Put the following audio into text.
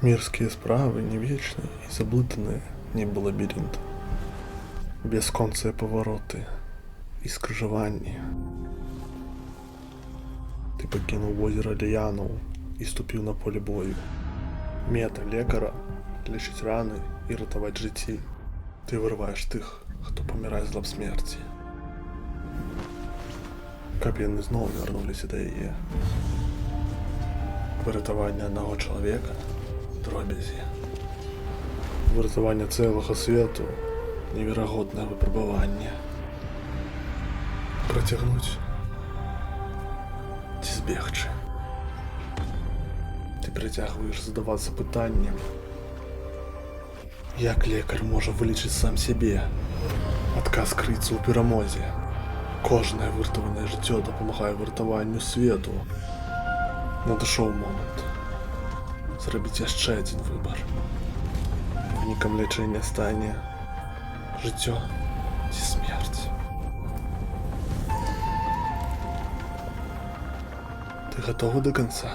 Мирские справы не вечны и заблытанные, нібы лабіринт. Бясконцыя павароты і скрыжаванні. Ты пакінуў возера Ліянаў і ступіў на поле бою. Мета лекара лечыць раны і ратаваць жыцці. Ты вырываеш тых, хто памірае з лап смерці. Каб яны зноў вярнуліся да яе. Выратаванне аднаго чалавека дробязі. Выратаванне цэлага свету неверагоднае выпрабаванне. Працягнуць ці збегчы. Ты працягваеш задавацца пытаннем, як лекар можа вылечыць сам сябе. Адказ крыецца ў перамозе. Кожнае выратаванае жыццё дапамагае выратаванню свету. Надышоў момант зрабіць яшчэ адзін выбар. Вынікам лячэння стане жыццё ці смерць. Ты гатовы да канца?